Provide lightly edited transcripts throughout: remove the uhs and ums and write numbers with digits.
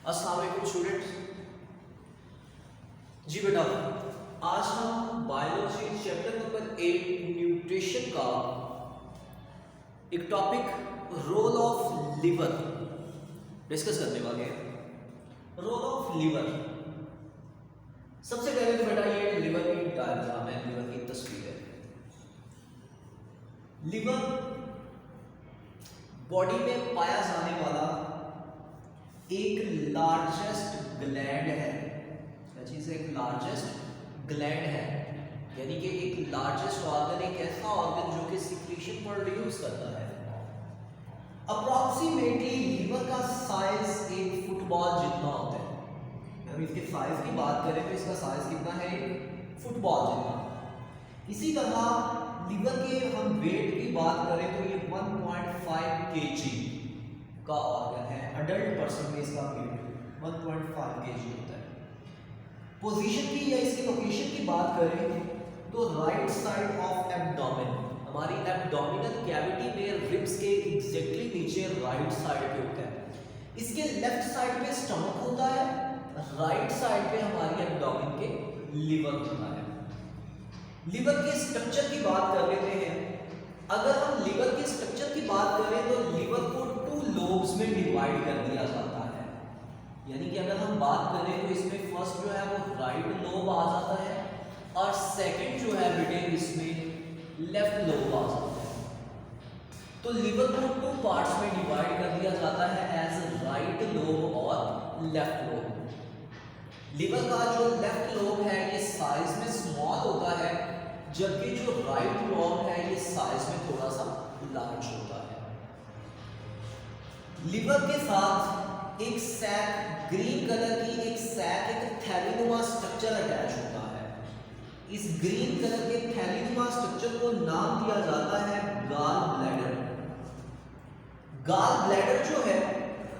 अस्सलाम वालेकुम स्टूडेंट्स। जी बेटा, आज हम बायोलॉजी चैप्टर नंबर 8 न्यूट्रिशन का एक topic role of liver discuss करने वाले हैं। रोल ऑफ लिवर, सबसे पहले तो बेटा ये लिवर की डायग्राम है, लिवर की तस्वीर है। लिवर बॉडी में पाया जाने वाला एक लार्जेस्ट ग्लैंड है। क्या चीज़ है? एक लार्जेस्ट ग्लैंड है, यानी कि एक लार्जेस्ट ऑर्गन, एक ऐसा ऑर्गन जो कि सिक्रीशन प्रोड्यूस करता है। अप्रॉक्सीमेटली लिवर का साइज एक फुटबॉल जितना होता है। हम इसके साइज की बात करें तो इसका साइज कितना है? फुटबॉल जितना। इसी तरह लिवर के हम वेट की बात करें तो ये 1.5 kg का ऑर्गन है। अडल्ट पर्सन में इसका वेट 1.5 kg होता है। पोजीशन की या इसकी लोकेशन की बात करें तो राइट साइड ऑफ एब्डोमेन, हमारी एब्डोमिनल कैविटी में रिब्स के एग्जैक्टली नीचे राइट साइड पे होता है। इसके लेफ्ट साइड पे स्टमक होता है, राइट साइड पे हमारी एब्डोमेन के लिवर होता है। लिवर के स्ट्रक्चर की बात कर लेते हैं। अगर हम लिवर के स्ट्रक्चर की बात करें तो लिवर को 2 लोब्स में डिवाइड कर दिया जाता है। यानी कि अगर हम बात करें तो इसमें फर्स्ट जो है वो राइट लोब आ जाता है और सेकंड जो है बेटे इसमें लेफ्ट लोब आ जाता है। तो लिवर को 2 पार्ट्स में डिवाइड कर दिया जाता है, एज राइट लोब और लेफ्ट लोब। लिवर का जो लेफ्ट लोब है ये साइज में स्मॉल होता है, जबकि जो राइट लोब है ये साइज में थोड़ा सा लार्ज होता है। लिवर के साथ एक सैक, ग्रीन कलर की एक सैक, एक थैलीनुमा स्ट्रक्चर अटैच होता है। इस ग्रीन कलर के थैलीनुमा स्ट्रक्चर को नाम दिया जाता है गॉल ब्लैडर। गॉल ब्लैडर जो है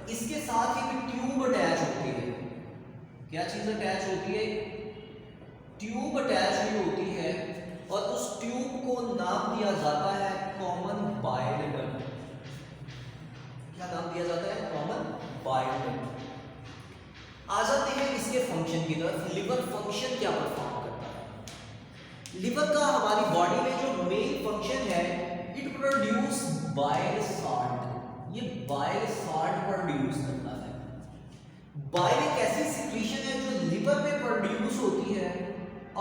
इसके साथ एक ट्यूब अटैच होती है। क्या चीज अटैच होती है? ट्यूब अटैच हुई होती है और उस ट्यूब को नाम दिया जाता है कॉमन बाइल डक्ट। क्या नाम दिया जाता है? Common bile duct. आ जाते हैं इसके फंक्शन की तरफ। लिवर फंक्शन क्या परफॉर्म करता है? लिवर का हमारी बॉडी में जो मेन फंक्शन है, इट प्रोड्यूस बाइल सॉल्ट। ये बाइल सॉल्ट प्रोड्यूस करता है। बाइल एक ऐसी सिक्रीशन है जो लिवर में प्रोड्यूस होती है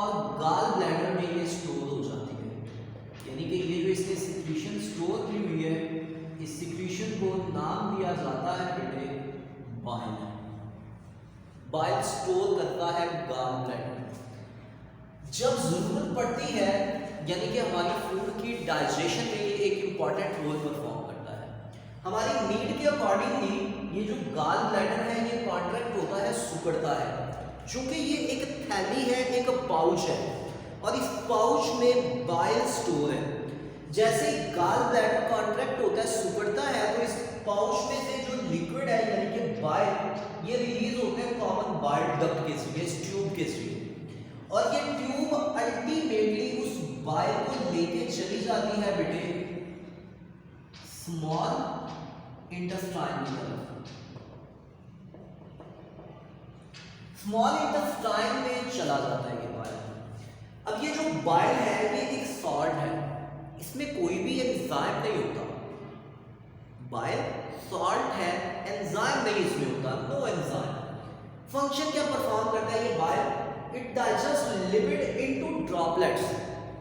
और गॉल ब्लैडर में ये स्टोर हो जाती है। यानी कि ये जो इसकी सिक्रीशन स्टोर की हुई है, इस सिक्रीशन को नाम दिया जाता है बेटे बाइल। बाइल स्टोर करता है गॉल ब्लैडर। जब जरूरत पड़ती है, यानी कि हमारी फूड की डाइजेशन में ये एक इंपॉर्टेंट रोल परफॉर्म करता है। हमारी नीड के अकॉर्डिंगली ये जो गॉल ब्लैडर है ये कॉन्ट्रैक्ट होता है, सिकुड़ता है। चूंकि ये एक थैली है, एक पाउच है और इस पाउच में बाइल स्टोर है। जैसे गॉल ब्लैडर कॉन्ट्रैक्ट होता है, सिकुड़ता है, तो इस पाउच में से जो लिक्विड है यानी कि बाइल ये रिलीज होते हैं कॉमन बाइल डक्ट के जरिए, इस ट्यूब के जरिए। और ये ट्यूब अल्टीमेटली उस बाइल को लेके चली जाती है बेटे स्मॉल इंटेस्टाइन की तरफ। स्मॉल इंटेस्टाइन में चला जाता है ये बाइल। अब ये जो बाइल है ये एक सॉल्ट है, इसमें कोई भी एंजाइम नहीं होता। बाइल सॉल्ट है, एंजाइम नहीं इसमें होता, नो एंजाइम। फंक्शन क्या परफॉर्म करता है ये bile? It digest lipid into droplets.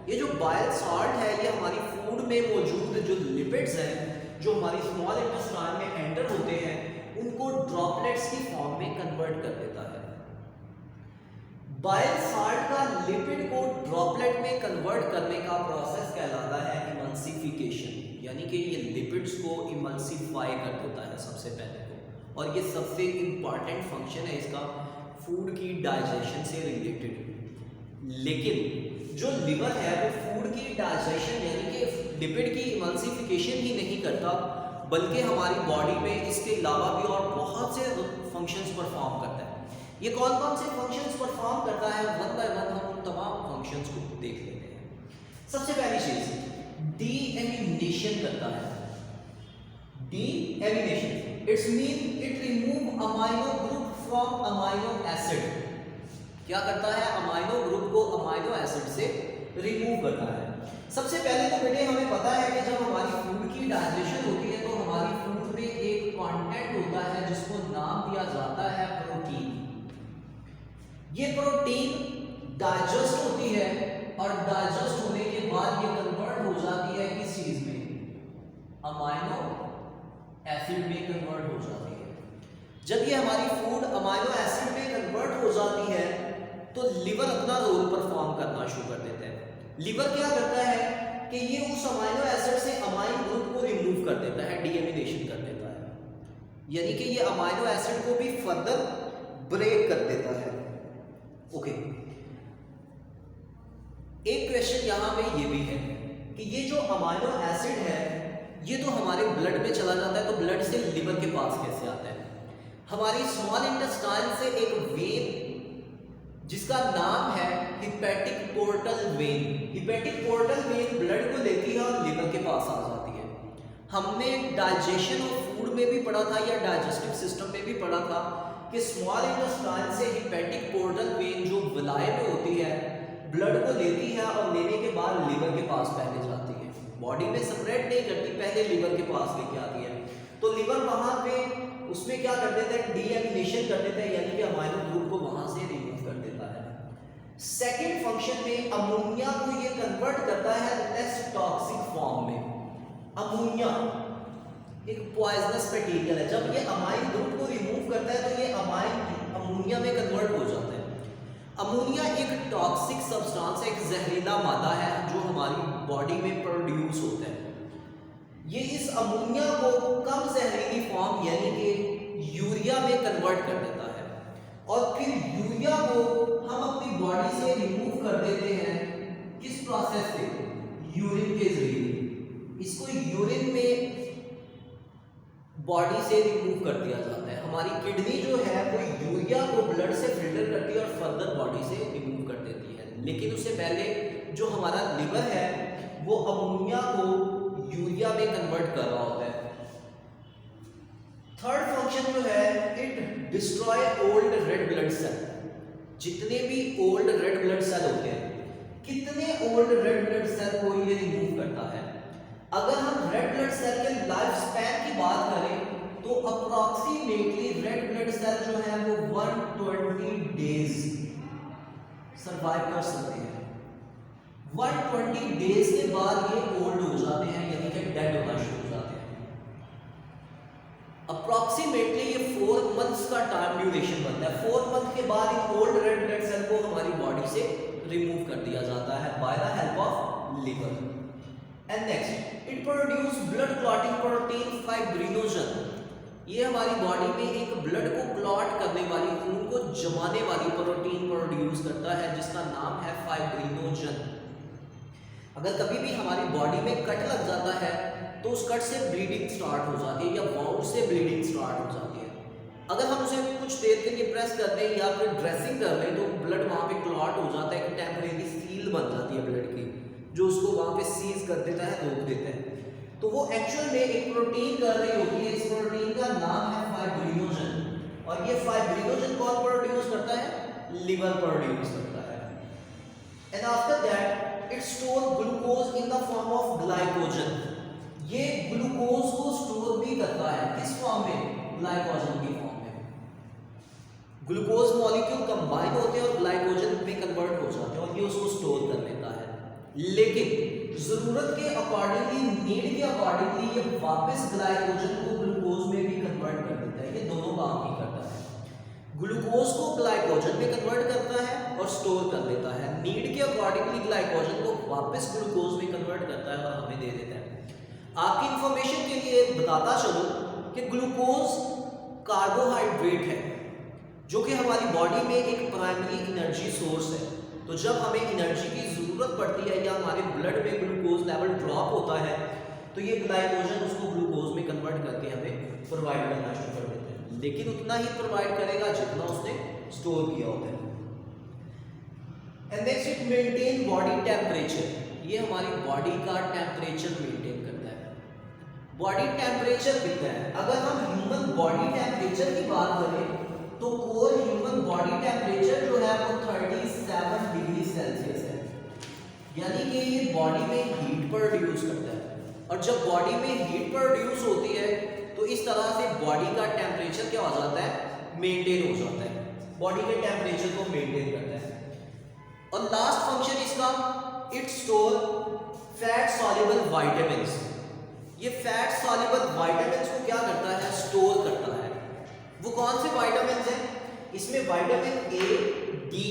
ये जो बाइल सॉल्ट है ये हमारी फूड में मौजूद जो लिपिड्स हैं जो हमारी स्मॉल इंटेस्टाइन में एंटर होते हैं उनको ड्रॉपलेट्स की फॉर्म में कन्वर्ट कर देता है। बाइल सॉल्ट का लिपिड को ड्रॉपलेट में कन्वर्ट करने का प्रोसेस कहलाता है इमल्सिफिकेशन। यानी कि ये लिपिड्स को इमल्सिफाई कर देता है सबसे पहले तो, और ये सबसे इंपॉर्टेंट फंक्शन है इसका फूड की डाइजेशन से रिलेटेड। लेकिन जो लिवर है वो फूड की डाइजेशन यानी कि लिपिड की इमल्सिफिकेशन ही नहीं करता, बल्कि हमारी बॉडी में इसके अलावा भी और बहुत से फंक्शंस परफॉर्म करता है। ये कौन कौन से फंक्शंस परफॉर्म करता है, वन बाय वन हम उन तमाम फंक्शंस को देख लेते हैं। सबसे पहली चीज डीएमिनेशन करता है। Deamination it's mean it remove amino group from amino acid, क्या करता है, अमाइनो ग्रुप को अमाइनो एसिड से रिमूव करता है। सबसे पहले तो बेटे हमें पता है कि जब हमारी फूड की डाइजेशन होती है तो हमारी फूड में एक कंटेंट होता है जिसको नाम दिया जाता है प्रोटीन। ये प्रोटीन डाइजेस्ट होती है और डाइजेस्ट होने के बाद ये कन्वर्ट हो जाती है किस चीज में, अमाइनो एसिड में कन्वर्ट हो जाती है। जब ये हमारी फूड अमाइनो एसिड में कन्वर्ट हो जाती है तो लिवर अपना रोल परफॉर्म करना शुरू कर देता है। लिवर क्या करता है कि ये उस अमाइनो एसिड से अमाइन ग्रुप को रिमूव कर देता है, डीएमिनेशन कर देता है, यानी कि ये अमाइनो एसिड को भी फर्दर ब्रेक कर देता है। ओके, एक क्वेश्चन यहां पे ये भी है कि ये जो अमाइनो एसिड है ये तो हमारे ब्लड में चला जाता है, तो ब्लड से लिवर के पास कैसे आता है? हमारी स्मॉल इंटेस्टाइन से एक वेन जिसका नाम है hepatic portal vein, hepatic portal vein blood को लेती है और लिवर के पास आ जाती है। हमने डाइजेशन ऑफ फूड में भी पढ़ा था या डाइजेस्टिव सिस्टम में भी पढ़ा था कि स्मॉल इंटेस्टाइन से हिपैटिक पोर्टल वेन जो विलाय में होती है ब्लड को लेती है और लेने के बाद लिवर के पास पहले जाती है, बॉडी में सेपरेट नहीं करती, पहले लिवर के पास लेके आती है। तो लिवर वहां पे उसमें क्या कर देता है, डीएमिनेशन कर देता है, यानी कि अमाइनो ग्रुप को वहां से रिमूव कर देता है। सेकेंड फंक्शन में अमोनिया को ये कन्वर्ट करता है लेस टॉक्सिक फॉर्म में। अमोनिया एक पॉइजनस मटेरियल है, जब ये अमाइन ग्रुप को रिमूव करता है तो ये अमाइन अमोनिया में कन्वर्ट हो जाता है। अमोनिया एक टॉक्सिक सब्सटेंस है, एक जहरीला मादा है जो हमारी बॉडी में प्रोड्यूस होता है। ये इस अमोनिया को कम जहरीली फॉर्म यानी कि यूरिया में कन्वर्ट कर देता है और फिर यूरिया को हम अपनी बॉडी से रिमूव कर देते हैं किस प्रोसेस से, यूरिन के जरिए। इसको यूरिन में बॉडी से रिमूव कर दिया जाता है। हमारी किडनी जो है वो यूरिया को ब्लड से फिल्टर करती है और फर्दर बॉडी से रिमूव कर देती है, लेकिन उससे पहले जो हमारा लिवर है वो अमोनिया को यूरिया में कन्वर्ट कर रहा होता है। थर्ड फंक्शन जो है, it destroy old red blood cell. जितने भी ओल्ड रेड ब्लड सेल होते हैं, कितने ओल्ड रेड ब्लड सेल को ये रिमूव करता है? अगर हम रेड ब्लड सेल के लाइफ स्पैन की बात करें तो अप्रॉक्सीमेटली रेड ब्लड सेल जो है वो 120 डेज सर्वाइव कर सकते हैं। 120 डेज के बाद ये ओल्ड हो जाते हैं, यानी कि डेड होना शुरू हो जाते हैं। अप्रॉक्सीमेटली ये 4 मंथ्स का टाइम ड्यूरेशन बनता है। 4 मंथ के बाद इन ओल्ड रेड ब्लड सेल को हमारी बॉडी से रिमूव कर दिया जाता है by the help of liver. And next, it produce blood clotting protein fibrinogen. ये हमारी बॉडी में एक ब्लड को क्लॉट करने वाली, खून को जमाने वाली प्रोटीन प्रोड्यूस करता है जिसका नाम है फाइब्रिनोजन। अगर कभी भी हमारी बॉडी में कट लग जाता है तो उस कट से ब्लीडिंग स्टार्ट हो जाती है या वाउंड से ब्लीडिंग स्टार्ट हो जाती है। अगर हम उसे कुछ देर के लिए प्रेस कर दें या फिर ड्रेसिंग कर लें तो ब्लड वहाँ पे क्लॉट हो जाता है, एक टेम्परेरी सील बन जाती है ब्लड की जो उसको वहाँ पे सीज कर देता है, रोक देता है। तो वो एक्चुअल में एक प्रोटीन कर रही होती है, इस प्रोटीन का नाम है फाइब्रिनोजन। और ये फाइब्रिनोजन कौन प्रोड्यूस करता है? लिवर प्रोड्यूस करता है। And after that it store glucose in the form of glycogen. ये ग्लूकोज को स्टोर भी करता है, किस फॉर्म में? ग्लाइकोजन की फॉर्म में। ग्लूकोज मॉलिक्यूल कंबाइन होते हैं और ग्लाइकोजन में कन्वर्ट हो जाते हैं और ये उसको स्टोर कर लेता है। लेकिन जरूरत के अकॉर्डिंगली, नीड के अकॉर्डिंगली ये वापस ग्लाइकोजन को ग्लूकोज में भी कन्वर्ट कर देता है। ये दोनों काम ही करता है, ग्लूकोज को ग्लाइकोजन में कन्वर्ट करता है और स्टोर कर लेता है। नीड के अकॉर्डिंगली ग्लाइकोजन को वापस ग्लूकोज में कन्वर्ट करता है और हमें दे देता है। आपकी इंफॉर्मेशन के लिए बताता चलूं कि ग्लूकोज कार्बोहाइड्रेट है जो कि हमारी बॉडी में एक प्राइमरी एनर्जी सोर्स है। तो जब हमें एनर्जी की जरूरत पड़ती है या हमारे ब्लड में ग्लूकोज लेवल ड्रॉप होता है तो ये ग्लाइकोजन उसको ग्लूकोज में कन्वर्ट करके हमें प्रोवाइड करना शुरू कर देते हैं, लेकिन उतना ही प्रोवाइड करेगा जितना उसने स्टोर किया होता है। And next, it maintain body temperature. ये हमारी बॉडी का टेम्परेचर मेंटेन करता है। बॉडी टेम्परेचर कितना है? अगर हम ह्यूमन बॉडी टेम्परेचर की बात करें तो कोर ह्यूमन बॉडी टेम्परेचर जो है वो 37 डिग्री सेल्सियस है, यानी कि ये बॉडी में हीट प्रोड्यूस करता है। और जब बॉडी में हीट प्रोड्यूस होती है तो इस तरह से बॉडी का टेम्परेचर क्या हो जाता है, मेंटेन हो जाता है, बॉडी के टेम्परेचर को मेंटेन करता है। और लास्ट फंक्शन इसका, it store fat soluble vitamins. ये फैट सॉल्युबल विटामिन्स को क्या करता है, स्टोर करता है। वो कौन से विटामिन्स हैं, इसमें विटामिन ए, डी,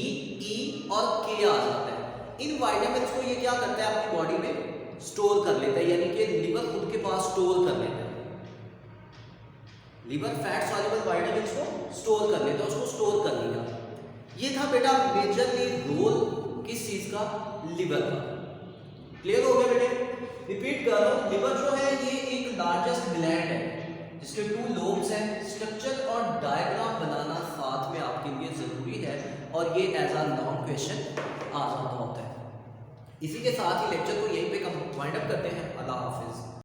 ई और के आ जाता है। इन विटामिन्स को ये क्या करता है, अपनी बॉडी में स्टोर कर लेता है, यानी कि लिवर खुद के पास स्टोर कर लेता है। लिवर फैट सॉल्युबल विटामिन्स को स्टोर कर लेता है, उसको स्टोर कर लिया। ये था बेटा मेजरली रोल किस चीज का, लिवर का। क्लियर हो गया बेटे? रिपीट कर रहा हूं, लिवर जो है ये एक लार्जेस्ट ग्लैंड है जिसके 2 लोब्स हैं। स्ट्रक्चर और डायग्राम बनाना साथ में आपके लिए जरूरी है और ये एज अ लॉन्ग क्वेश्चन आ जाता होता है। इसी के साथ ही लेक्चर को यहीं पे वाइंड अप करते हैं। अल्लाह हाफिज।